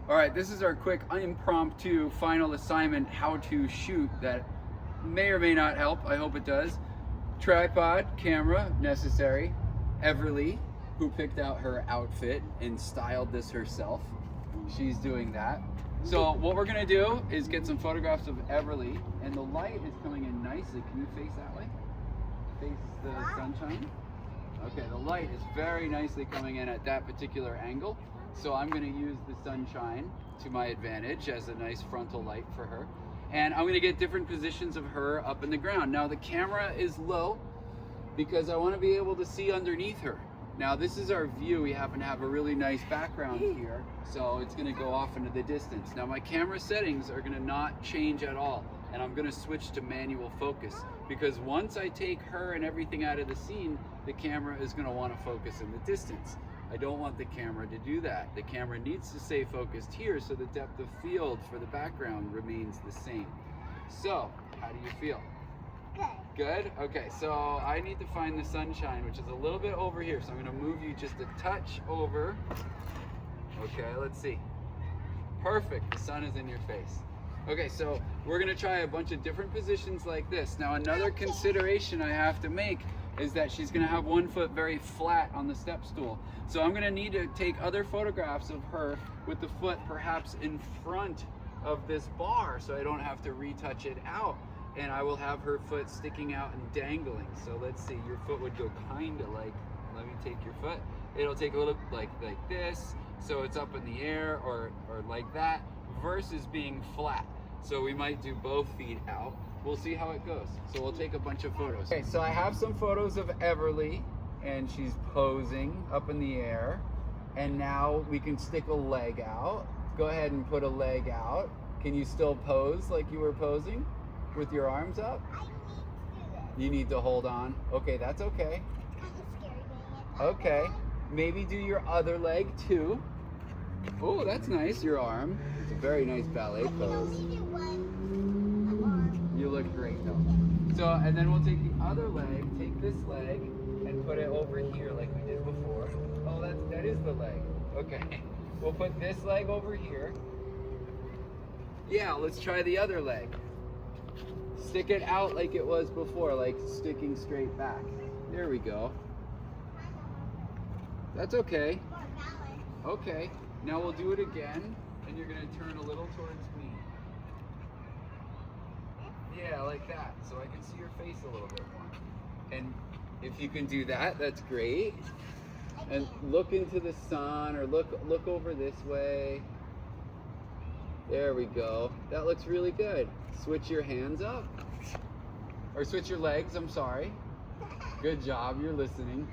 All right, this is our quick impromptu final assignment how to shoot that may or may not help. I hope it does. Tripod, camera, necessary. Everly, who picked out her outfit and styled this herself. She's doing that. So what we're gonna do is get some photographs of Everly, and the light is coming in nicely. Can you face that way? Face the sunshine? Okay, the light is very nicely coming in at that particular angle. So I'm gonna use the sunshine to my advantage as a nice frontal light for her. And I'm gonna get different positions of her up in the ground. Now the camera is low because I wanna be able to see underneath her. Now this is our view. We happen to have a really nice background here, so it's gonna go off into the distance. Now my camera settings are gonna not change at all, and I'm gonna switch to manual focus because once I take her and everything out of the scene, the camera is gonna wanna focus in the distance. I don't want the camera to do that. The camera needs to stay focused here so the depth of field for the background remains the same. So, how do you feel? Good? Okay, so I need to find the sunshine, which is a little bit over here. So I'm gonna move you just a touch over. Okay, let's see. Perfect, the sun is in your face. Okay, so we're gonna try a bunch of different positions like this. Now another consideration I have to make is that she's gonna have one foot very flat on the step stool. So I'm gonna need to take other photographs of her with the foot perhaps in front of this bar so I don't have to retouch it out. And I will have her foot sticking out and dangling. So let's see, your foot would go kind of like, let me take your foot. It'll take a little like this, so it's up in the air or like that, versus being flat. So we might do both feet out. We'll see how it goes. So we'll take a bunch of photos. Okay, so I have some photos of Everly, and she's posing up in the air. And now we can stick a leg out. Go ahead and put a leg out. Can you still pose like you were posing? With your arms up? I need to do this. You need to hold on. Okay, that's okay. It's kind of scary doing it. Okay. Maybe do your other leg too. Oh, that's nice, your arm. It's a very nice ballet I can pose. only do one arm. You look great though. So, and then we'll take the other leg, take this leg, and put it over here like we did before. Oh, that is the leg. Okay. We'll put this leg over here. Yeah, let's try the other leg. Stick it out like it was before, like sticking straight back. There we go. That's okay. Okay, now we'll do it again, and you're gonna turn a little towards me. Yeah, like that, so I can see your face a little bit more. And if you can do that, that's great. And look into the sun, or look over this way. There we go. That looks really good. Switch your hands up. Or switch your legs, I'm sorry. Good job, you're listening.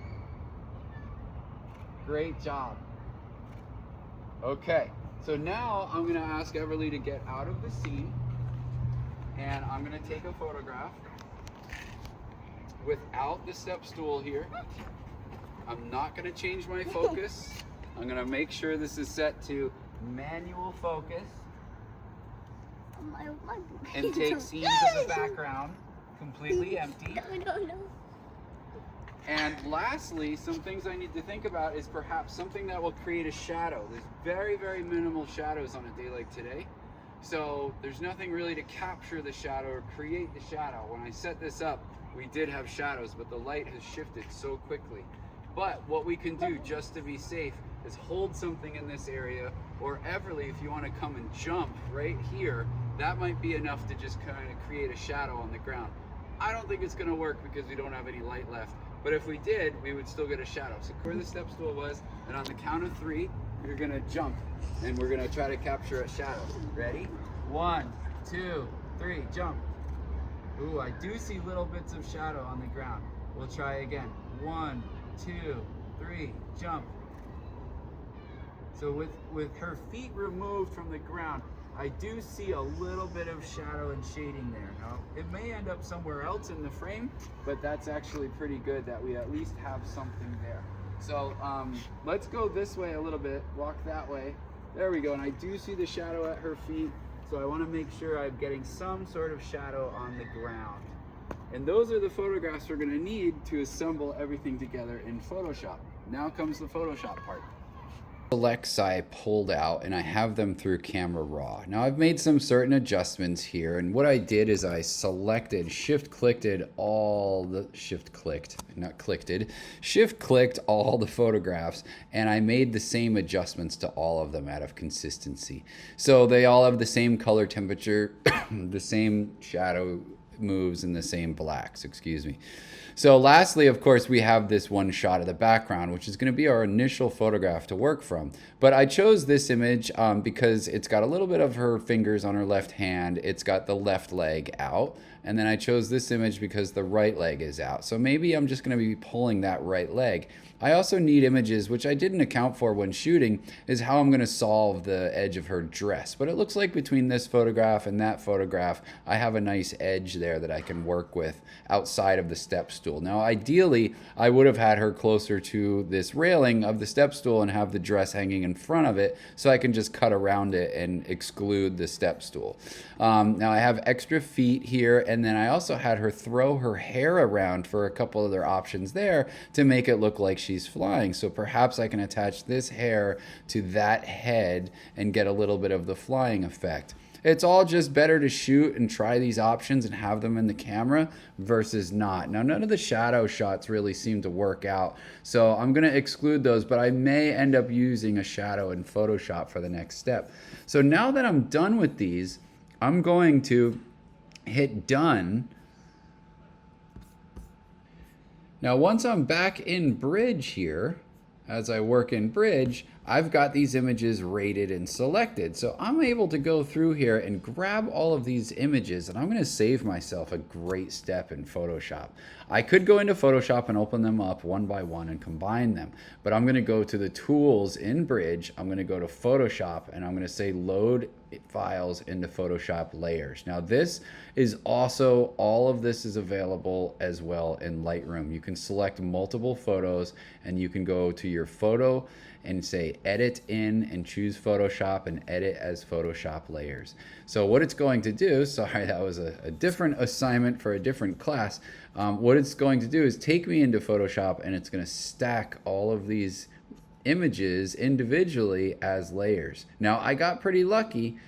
Great job. Okay, so now I'm gonna ask Everly to get out of the scene, and I'm gonna take a photograph without the step stool here. I'm not gonna change my focus. I'm gonna make sure this is set to manual focus. And take scenes of the background completely empty. No. And lastly, some things I need to think about is perhaps something that will create a shadow. There's very, very minimal shadows on a day like today. So there's nothing really to capture the shadow or create the shadow. When I set this up, we did have shadows, but the light has shifted so quickly. But what we can do just to be safe is hold something in this area, or Everly, if you want to come and jump right here, that might be enough to just kind of create a shadow on the ground. I don't think it's going to work because we don't have any light left, but if we did, we would still get a shadow. So where the step stool was, and on the count of 3, you're going to jump, and we're going to try to capture a shadow. Ready? 1, 2, 3, jump. Ooh, I do see little bits of shadow on the ground. We'll try again. 1, 2, 3, jump. So with her feet removed from the ground, I do see a little bit of shadow and shading there. Now, it may end up somewhere else in the frame, but that's actually pretty good that we at least have something there. So let's go this way a little bit, walk that way. There we go, and I do see the shadow at her feet, so I wanna make sure I'm getting some sort of shadow on the ground. And those are the photographs we're gonna need to assemble everything together in Photoshop. Now comes the Photoshop part. selects I pulled out and I have them through camera raw. Now I've made some certain adjustments here, and what I did is I selected, shift clicked all the photographs, and I made the same adjustments to all of them out of consistency. So they all have the same color temperature, the same shadow moves, and the same blacks, excuse me. So lastly, of course, we have this one shot of the background, which is going to be our initial photograph to work from. But I chose this image because it's got a little bit of her fingers on her left hand. It's got the left leg out. And then I chose this image because the right leg is out. So maybe I'm just going to be pulling that right leg. I also need images, which I didn't account for when shooting, is how I'm going to solve the edge of her dress. But it looks like between this photograph and that photograph, I have a nice edge there that I can work with outside of the step stool. Now, ideally, I would have had her closer to this railing of the step stool and have the dress hanging in front of it so I can just cut around it and exclude the step stool. Now, I have extra feet here, and then I also had her throw her hair around for a couple other options there to make it look like she's flying. So perhaps I can attach this hair to that head and get a little bit of the flying effect. It's all just better to shoot and try these options and have them in the camera versus not. Now, none of the shadow shots really seem to work out, so I'm going to exclude those, but I may end up using a shadow in Photoshop for the next step. So now that I'm done with these, I'm going to hit done. Now, once I'm back in Bridge here, as I work in Bridge, I've got these images rated and selected. So I'm able to go through here and grab all of these images, and I'm going to save myself a great step in Photoshop. I could go into Photoshop and open them up one by one and combine them, but I'm going to go to the tools in Bridge. I'm going to go to Photoshop, and I'm going to say load files into Photoshop layers. Now this is also, all of this is available as well in Lightroom. You can select multiple photos and you can go to your photo and say edit in and choose Photoshop and edit as Photoshop layers. So what it's going to do, sorry, that was a different assignment for a different class. What it's going to do is take me into Photoshop, and it's going to stack all of these images individually as layers. Now I got pretty lucky.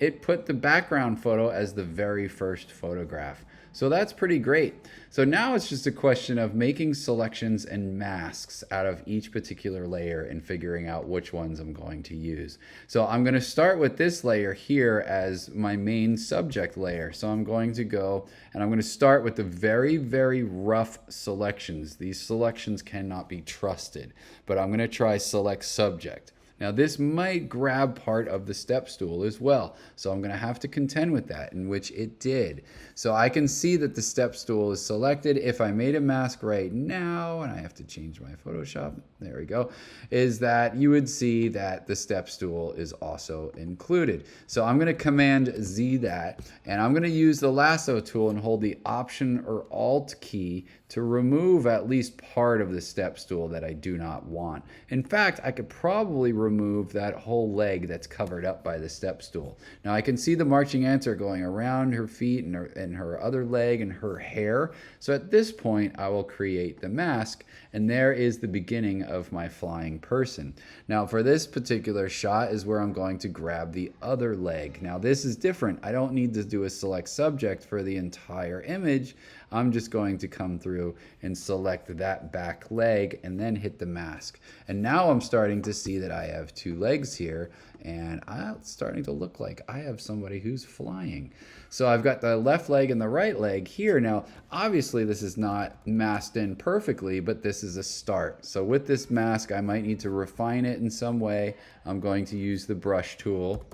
It put the background photo as the very first photograph. So that's pretty great. So now it's just a question of making selections and masks out of each particular layer and figuring out which ones I'm going to use. So I'm going to start with this layer here as my main subject layer. So I'm going to go and I'm going to start with the very, very rough selections. These selections cannot be trusted, but I'm going to try select subject. Now this might grab part of the step stool as well, so I'm going to have to contend with that, in which it did. So I can see that the step stool is selected. If I made a mask right now, and I have to change my Photoshop, there we go, is that you would see that the step stool is also included. So I'm going to Command Z that, and I'm going to use the lasso tool and hold the Option or Alt key to remove at least part of the step stool that I do not want. In fact, I could probably remove that whole leg that's covered up by the step stool. Now I can see the marching ants are going around her feet and her other leg and her hair. So at this point, I will create the mask, and there is the beginning of my flying person. Now for this particular shot is where I'm going to grab the other leg. Now this is different. I don't need to do a select subject for the entire image. I'm just going to come through and select that back leg and then hit the mask. And now I'm starting to see that I have two legs here, and it's starting to look like I have somebody who's flying. So I've got the left leg and the right leg here. Now, obviously this is not masked in perfectly, but this is a start. So with this mask, I might need to refine it in some way. I'm going to use the brush tool,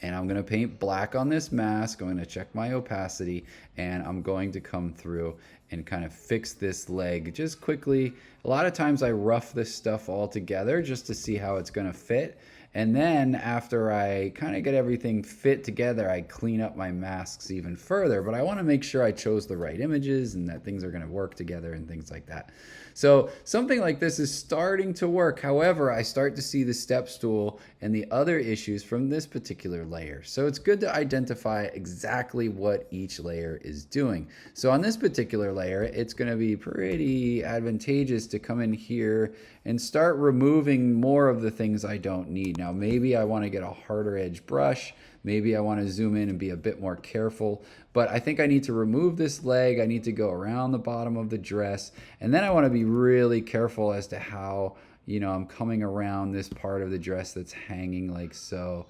and I'm going to paint black on this mask. I'm going to check my opacity, and I'm going to come through and kind of fix this leg just quickly. A lot of times I rough this stuff all together just to see how it's going to fit. And then after I kind of get everything fit together, I clean up my masks even further. But I want to make sure I chose the right images and that things are going to work together and things like that. So something like this is starting to work. However, I start to see the step stool and the other issues from this particular layer. So it's good to identify exactly what each layer is doing. So on this particular layer, it's going to be pretty advantageous to come in here and start removing more of the things I don't need. Now, maybe I want to get a harder edge brush. Maybe I want to zoom in and be a bit more careful, but I think I need to remove this leg. I need to go around the bottom of the dress, and then I want to be really careful as to how, I'm coming around this part of the dress that's hanging like so,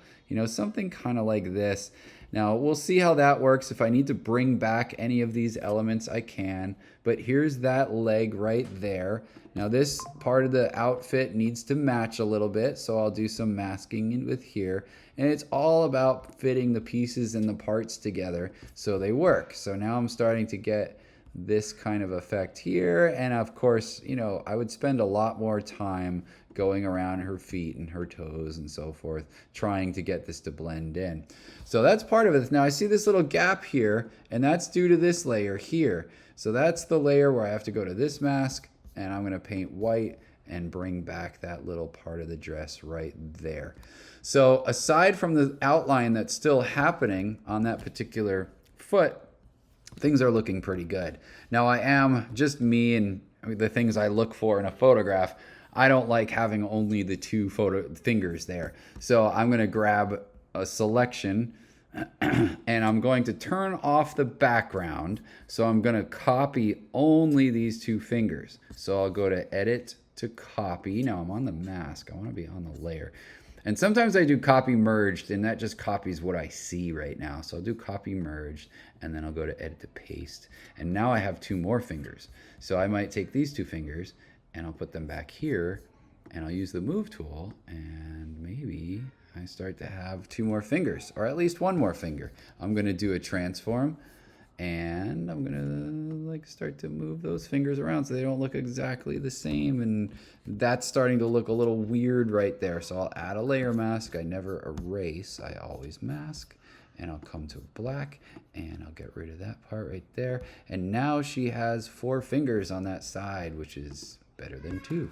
something kind of like this. Now, we'll see how that works. If I need to bring back any of these elements, I can, but here's that leg right there. Now, this part of the outfit needs to match a little bit, so I'll do some masking with here. And it's all about fitting the pieces and the parts together so they work. So now I'm starting to get this kind of effect here. And of course, I would spend a lot more time going around her feet and her toes and so forth, trying to get this to blend in. So that's part of it. Now I see this little gap here, and that's due to this layer here. So that's the layer where I have to go to this mask, and I'm gonna paint white and bring back that little part of the dress right there. So aside from the outline that's still happening on that particular foot, things are looking pretty good. Now I am just me and the things I look for in a photograph. I don't like having only the two fingers there. So I'm gonna grab a selection and I'm going to turn off the background. So I'm gonna copy only these two fingers. So I'll go to edit to copy. Now I'm on the mask, I wanna be on the layer. And sometimes I do copy merged, and that just copies what I see right now. So I'll do copy merged, and then I'll go to edit to paste. And now I have two more fingers. So I might take these two fingers and I'll put them back here, and I'll use the move tool, and maybe I start to have two more fingers, or at least one more finger. I'm gonna do a transform, and I'm gonna start to move those fingers around so they don't look exactly the same, and that's starting to look a little weird right there. So I'll add a layer mask. I never erase, I always mask, and I'll come to black, and I'll get rid of that part right there. And now she has 4 fingers on that side, which is better than 2.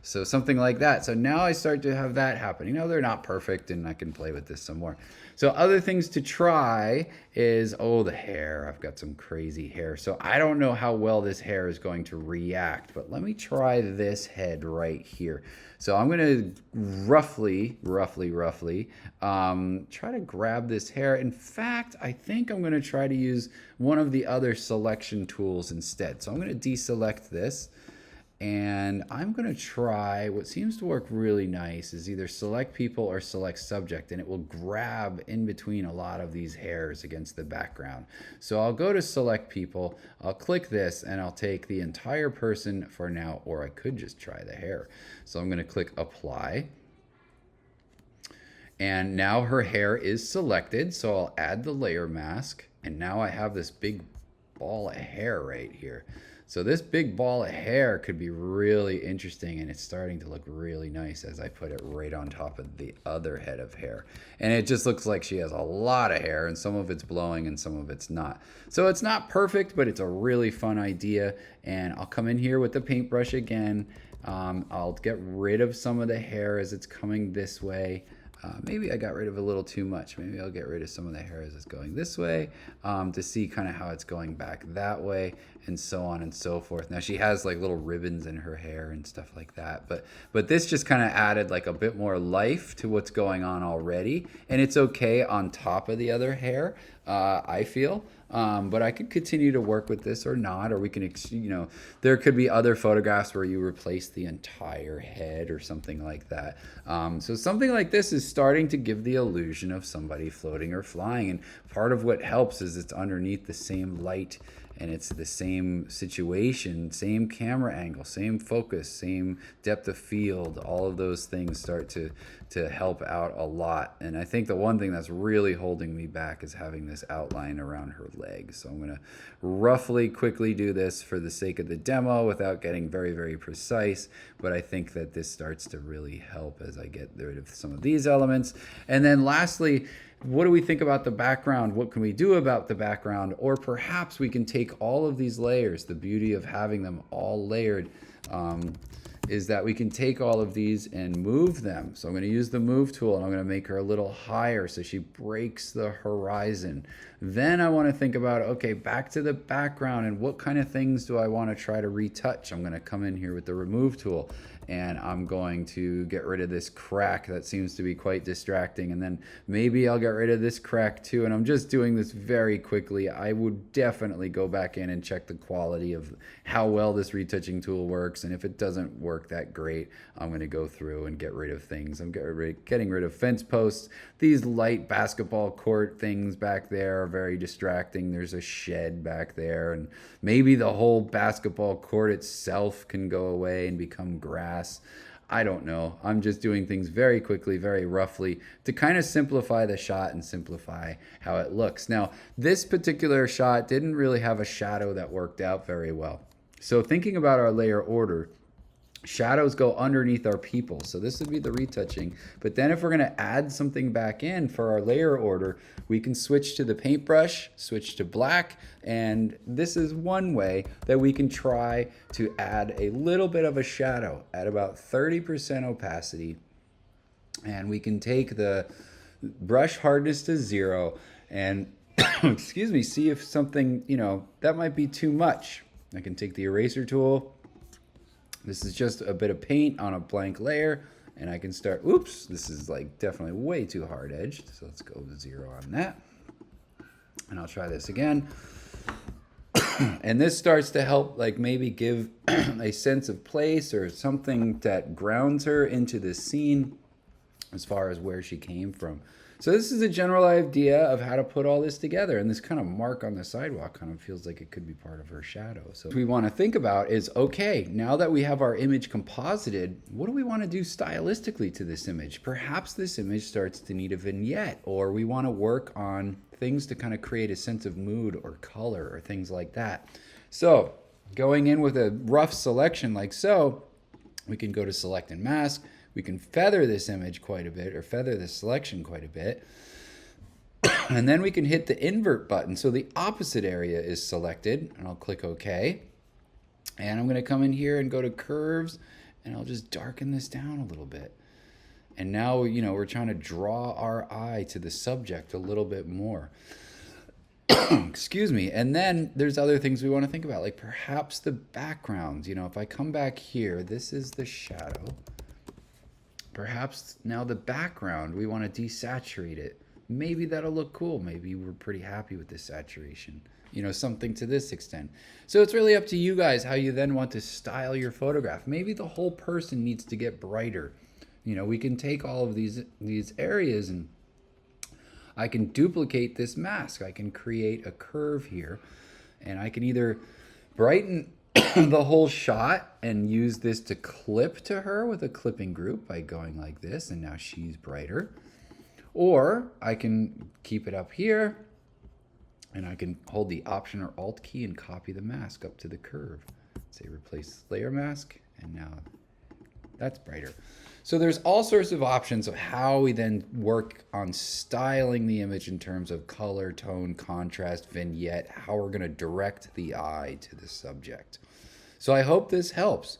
So something like that. So now I start to have that happening. They're not perfect, and I can play with this some more. So other things to try is, the hair. I've got some crazy hair. So I don't know how well this hair is going to react, but let me try this head right here. So I'm gonna roughly try to grab this hair. In fact, I think I'm gonna try to use one of the other selection tools instead. So I'm gonna deselect this, and I'm gonna try, what seems to work really nice is either select people or select subject, and it will grab in between a lot of these hairs against the background. So I'll go to select people, I'll click this, and I'll take the entire person for now, or I could just try the hair. So I'm gonna click apply. And now her hair is selected, so I'll add the layer mask, and now I have this big ball of hair right here. So this big ball of hair could be really interesting, and it's starting to look really nice as I put it right on top of the other head of hair. And it just looks like she has a lot of hair, and some of it's blowing and some of it's not. So it's not perfect, but it's a really fun idea. And I'll come in here with the paintbrush again. I'll get rid of some of the hair as it's coming this way. Maybe I got rid of a little too much. Maybe I'll get rid of some of the hair as it's going this way, to see kind of how it's going back that way, and so on and so forth. Now she has like little ribbons in her hair and stuff like that, but this just kind of added like a bit more life to what's going on already, and it's okay on top of the other hair, I feel. But I could continue to work with this or not, or we can, there could be other photographs where you replace the entire head or something like that. So something like this is starting to give the illusion of somebody floating or flying. And part of what helps is it's underneath the same light and it's the same situation, same camera angle, same focus, same depth of field. All of those things start to help out a lot. And I think the one thing that's really holding me back is having this outline around her leg. So I'm going to roughly quickly do this for the sake of the demo without getting very, very precise. But I think that this starts to really help as I get rid of some of these elements. And then lastly, what do we think about the background? What can we do about the background? Or perhaps we can take all of these layers. The beauty of having them all layered is that we can take all of these and move them. So I'm going to use the move tool, and I'm going to make her a little higher so she breaks the horizon. Then I want to think about, okay, back to the background, and what kind of things do I want to try to retouch? I'm going to come in here with the remove tool, and I'm going to get rid of this crack that seems to be quite distracting, and then maybe I'll get rid of this crack too. And I'm just doing this very quickly. I would definitely go back in and check the quality of how well this retouching tool works, and if it doesn't work that great, I'm going to go through and get rid of things. I'm getting rid of fence posts. These light basketball court things back there are very distracting. There's a shed back there, and maybe the whole basketball court itself can go away and become grass. I don't know. I'm just doing things very quickly, very roughly to kind of simplify the shot and simplify how it looks. Now, this particular shot didn't really have a shadow that worked out very well. So thinking about our layer order, shadows go underneath our people. So this would be the retouching. But then if we're going to add something back in for our layer order, we can switch to the paintbrush, switch to black. And this is one way that we can try to add a little bit of a shadow at about 30% opacity. And we can take the brush hardness to 0 and, excuse me, see if something, that might be too much. I can take the eraser tool. This is just a bit of paint on a blank layer, and I can start, oops, this is like definitely way too hard edged. So let's go to 0 on that. And I'll try this again. And this starts to help like maybe give a sense of place or something that grounds her into this scene as far as where she came from. So this is a general idea of how to put all this together. And this kind of mark on the sidewalk kind of feels like it could be part of her shadow. So what we want to think about is, okay, now that we have our image composited, what do we want to do stylistically to this image? Perhaps this image starts to need a vignette, or we want to work on things to kind of create a sense of mood or color or things like that. So going in with a rough selection like so, we can go to select and mask. We can feather this image quite a bit, or feather this selection quite a bit. And then we can hit the invert button. So the opposite area is selected, and I'll click OK. And I'm going to come in here and go to curves, and I'll just darken this down a little bit. And now, we're trying to draw our eye to the subject a little bit more. Excuse me. And then there's other things we want to think about, like perhaps the backgrounds. If I come back here, this is the shadow. Perhaps now the background, we want to desaturate it. Maybe that'll look cool. Maybe we're pretty happy with this saturation. Something to this extent. So it's really up to you guys how you then want to style your photograph. Maybe the whole person needs to get brighter. We can take all of these areas, and I can duplicate this mask. I can create a curve here, and I can either brighten the whole shot and use this to clip to her with a clipping group by going like this, and now she's brighter. Or I can keep it up here, and I can hold the Option or Alt key and copy the mask up to the curve. Say replace layer mask, and now that's brighter. So there's all sorts of options of how we then work on styling the image in terms of color, tone, contrast, vignette, how we're going to direct the eye to the subject. So I hope this helps.